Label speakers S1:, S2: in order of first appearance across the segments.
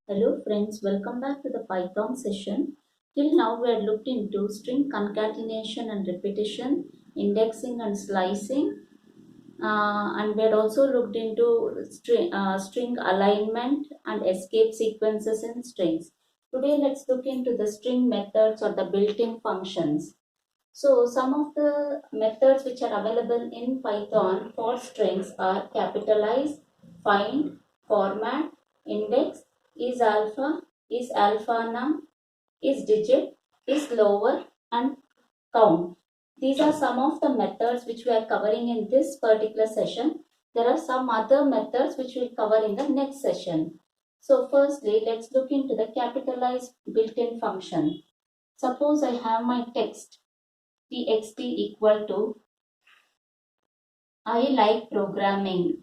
S1: Hello friends, welcome back to the Python session. Till now we had looked into string concatenation and repetition, indexing and slicing, and we had also looked into string alignment and escape sequences in strings. Today let's look into the string methods or the built-in functions. So some of the methods which are available in Python for strings are capitalize, find, format, index, is alpha num, is digit, is lower, and count. These are some of the methods which we are covering in this particular session. There are some other methods which we'll cover in the next session. So firstly, let's look into the capitalized built-in function. Suppose I have my text txt equal to I like programming.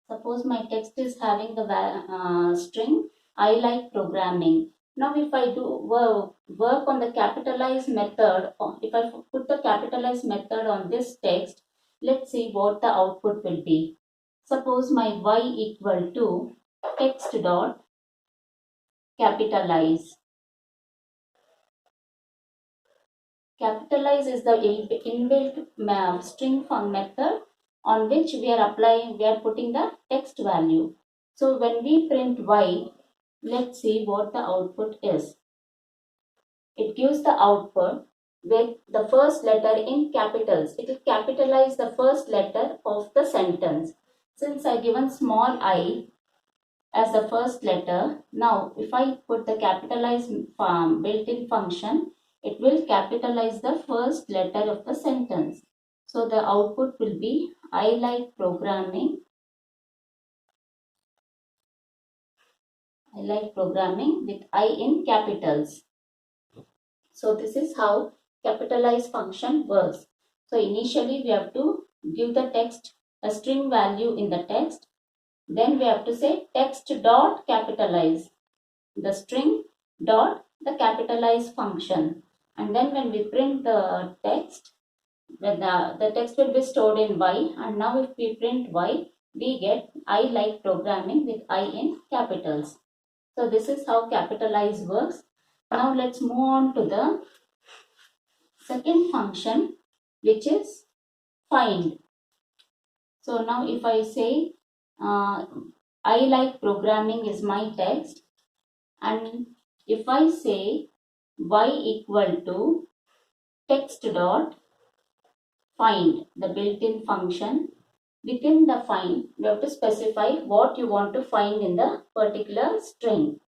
S1: Suppose my text is having the string I like programming. Now if I do work on the capitalized method, or if I put the capitalized method on this text, let's see what the output will be. Suppose my y equal to text dot capitalize. Capitalize is the inbuilt string func method on which we are putting the text value. So when we print y, let's see what the output is. It gives the output with the first letter in capitals. It will capitalize the first letter of the sentence. Since I given small I as the first letter, now if I put the capitalized built-in function, it will capitalize the first letter of the sentence. So the output will be I like programming. I like programming with I in capitals. So this is how capitalized function works. So initially we have to give the text a string value in the text. Then we have to say text dot capitalize the string dot the capitalized function. And then when we print the text, the text will be stored in y. And now if we print y, we get I like programming with I in capitals. So this is how capitalize works. Now let's move on to the second function, which is find. So now if I say I like programming is my text, and if I say y equal to text dot find, the built-in function, within the find you have to specify what you want to find in the particular string.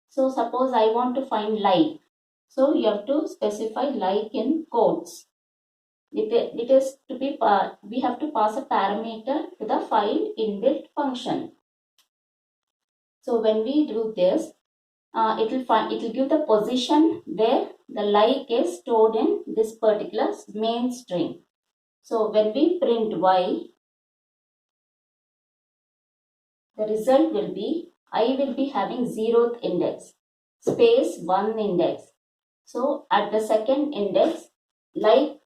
S1: So suppose I want to find like, so you have to specify like in quotes. It is to be we have to pass a parameter to the find inbuilt function. So when we do this, it will give the position where the like is stored in this particular main string. So when we print y, the result will be I will be having 0th index space 1 index. So at the second index, like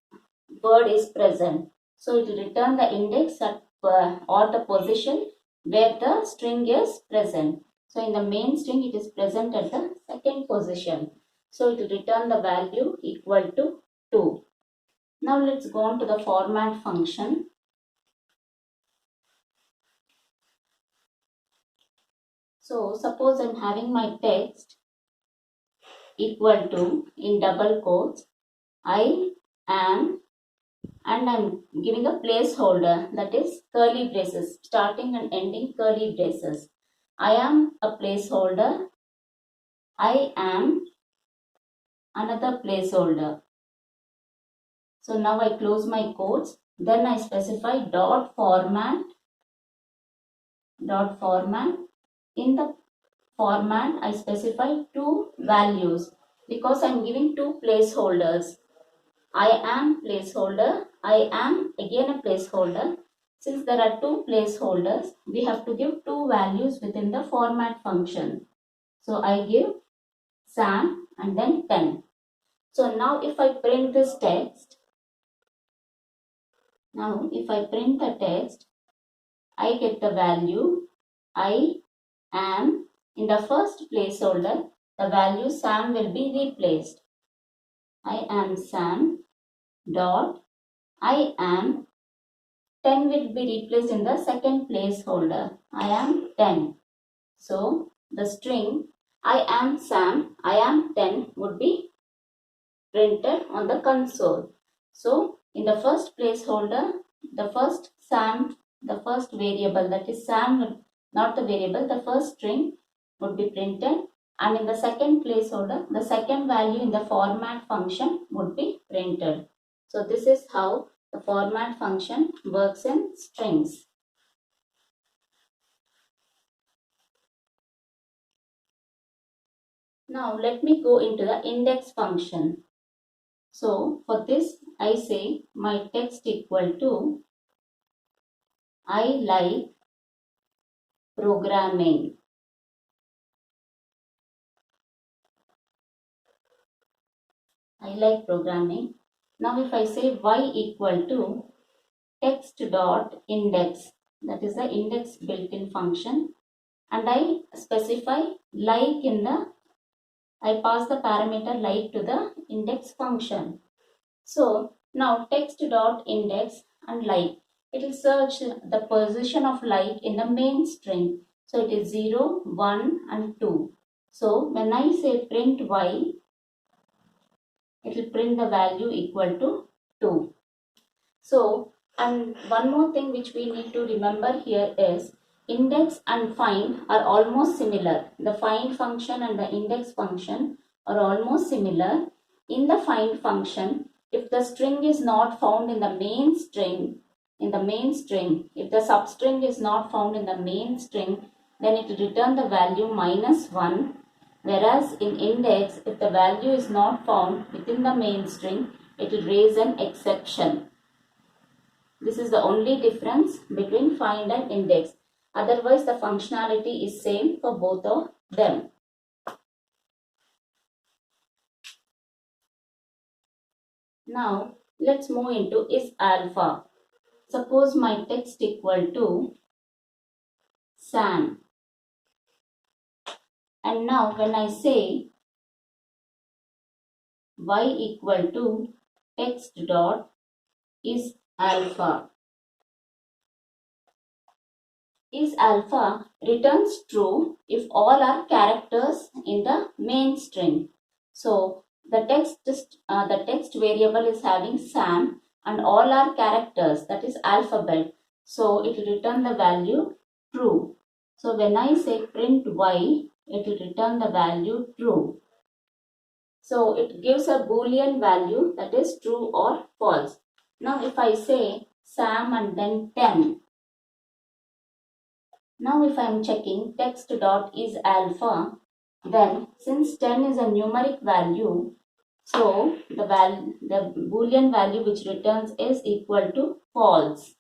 S1: word is present. So it will return the index at or the position where the string is present. So in the main string, it is present at the second position. So it will return the value equal to 2. Now let's go on to the format function. So suppose I'm having my text equal to, in double quotes, I am, and I'm giving a placeholder, that is curly braces, starting and ending curly braces. I am a placeholder. I am another placeholder. So now I close my quotes. Then I specify dot format. Dot format. In the format, I specify two values because I'm giving two placeholders. I am placeholder. I am again a placeholder. Since there are two placeholders, we have to give two values within the format function. So I give Sam and then 10. So now if I print this text, Now if I print the text, I get the value I am. In the first placeholder, the value Sam will be replaced. I am Sam dot I am 10 will be replaced in the second placeholder. I am 10. So the string I am Sam, I am 10 would be printed on the console. So in the first placeholder, the first Sam, the first variable, that is Sam, not the variable, the first string would be printed, and in the second placeholder, the second value in the format function would be printed. So this is how the format function works in strings. Now let me go into the index function. So for this I say my text equal to I like programming. I like programming. Now if I say y equal to text dot index, that is the index built-in function, and I specify like in the, I pass the parameter like to the index function. So now text dot index and like, it will search the position of like in the main string. So it is 0, 1 and 2. So when I say print y, it will print the value equal to 2. So, and one more thing which we need to remember here is index and find are almost similar. The find function and the index function are almost similar. In the find function, if the string is not found in the main string, if the substring is not found in the main string, then it will return the value -1. Whereas in index, if the value is not found within the main string, it will raise an exception. This is the only difference between find and index. Otherwise, the functionality is same for both of them. Now, let's move into is alpha. Suppose my text equal to Sam. And now when I say y equal to text dot is alpha. Is alpha returns true if all are characters in the main string. So the text variable is having Sam and all are characters, that is alphabet. So it will return the value true. So when I say print y, it will return the value true. So it gives a boolean value, that is true or false. Now if I say Sam and then 10. Now if I am checking text dot is alpha, then since 10 is a numeric value, so the boolean value which returns is equal to false.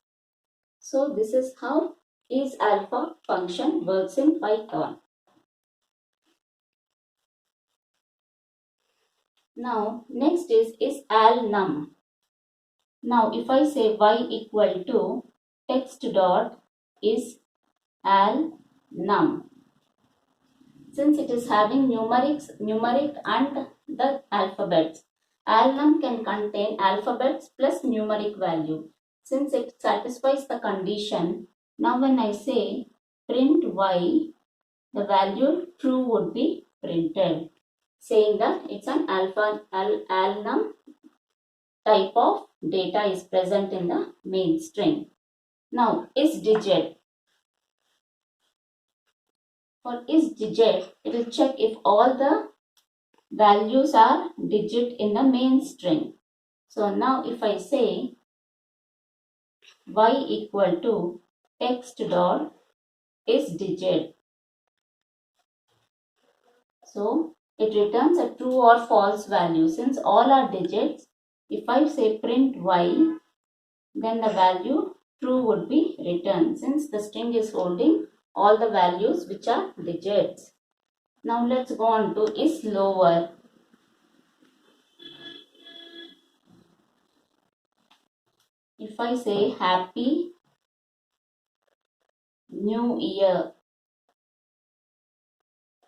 S1: So this is how is alpha function works in Python. Now next is alnum. Now if I say y equal to text dot is alnum. Since it is having numeric and the alphabets, alnum can contain alphabets plus numeric value. Since it satisfies the condition, now when I say print y, the value true would be printed, saying that it's an alnum type of data is present in the main string. Now is digit. For is digit, it will check if all the values are digit in the main string. So now if I say y equal to text dot is digit. So it returns a true or false value. Since all are digits, if I say print y, then the value true would be returned, since the string is holding all the values which are digits. Now let's go on to is lower. if I say Happy New Year,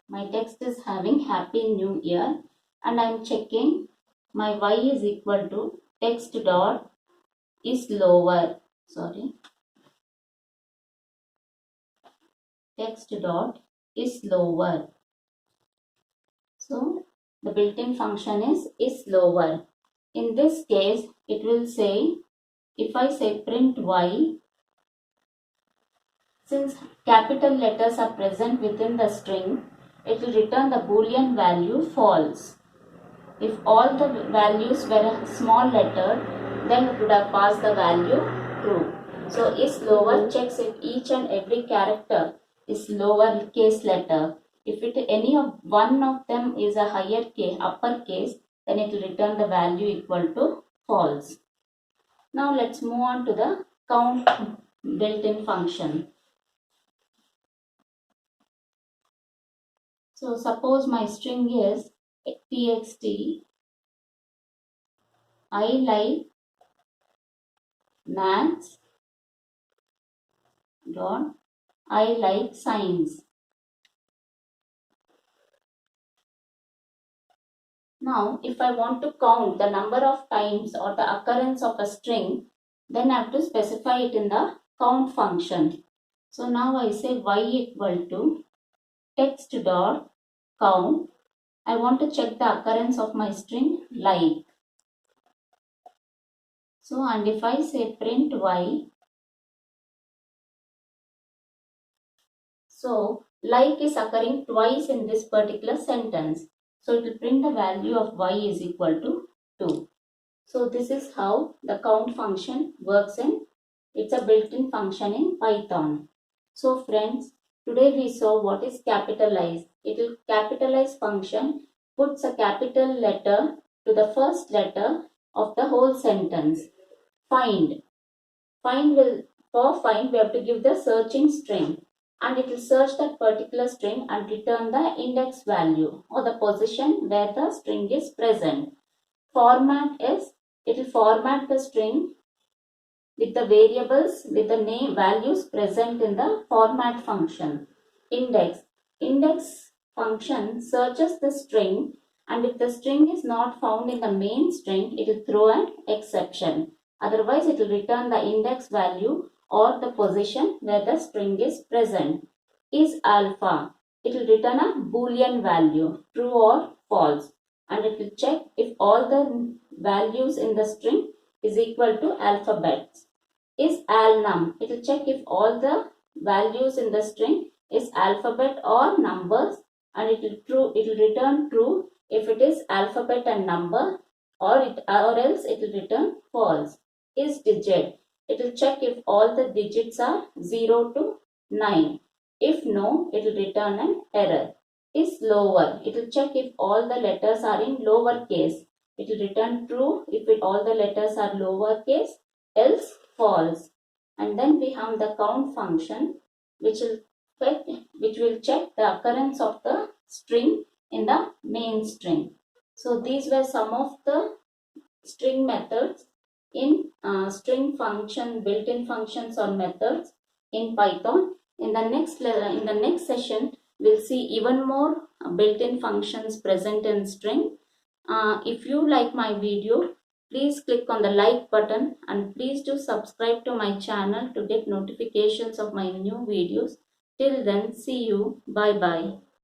S1: my text is having Happy New Year, and I am checking my y is equal to text dot is lower. Sorry, text dot is lower. So the built-in function is lower. In this case, it will say, if I say print y, since capital letters are present within the string, it will return the boolean value false. If all the values were a small letter, then it would have passed the value true. So is lower checks if each and every character is lower case letter. If any of one of them is a higher case, upper case, then it will return the value equal to false. Now let's move on to the count built-in function. So suppose my string is txt I like maths dot I like science. Now, if I want to count the number of times or the occurrence of a string, then I have to specify it in the count function. So now I say y equal to text dot count. I want to check the occurrence of my string like. So, and if I say print y, so like is occurring twice in this particular sentence. So it will print the value of y is equal to 2. So this is how the count function works in, it's a built-in function in Python. So friends, today we saw what is capitalize. It will capitalize function puts a capital letter to the first letter of the whole sentence. Find. For find we have to give the searching string, and it will search that particular string and return the index value or the position where the string is present. Format is, it will format the string with the variables with the name values present in the format function. Index function searches the string, and if the string is not found in the main string, it will throw an exception. Otherwise, it will return the index value or the position where the string is present. Is alpha, it will return a boolean value, true or false, and it will check if all the values in the string is equal to alphabets. Is alnum, it will check if all the values in the string is alphabet or numbers, and it will return true if it is alphabet and number, or else it will return false. Is digit, it will check if all the digits are 0 to 9. If no, it will return an error. Is lower, it will check if all the letters are in lower case. It will return true if all the letters are lower case, else false. And then we have the count function, which will check the occurrence of the string in the main string. So these were some of the string methods in string function, built-in functions or methods in Python. In the next session, we'll see even more built-in functions present in string. If you like my video, please click on the like button, and please do subscribe to my channel to get notifications of my new videos. Till then, see you. Bye bye.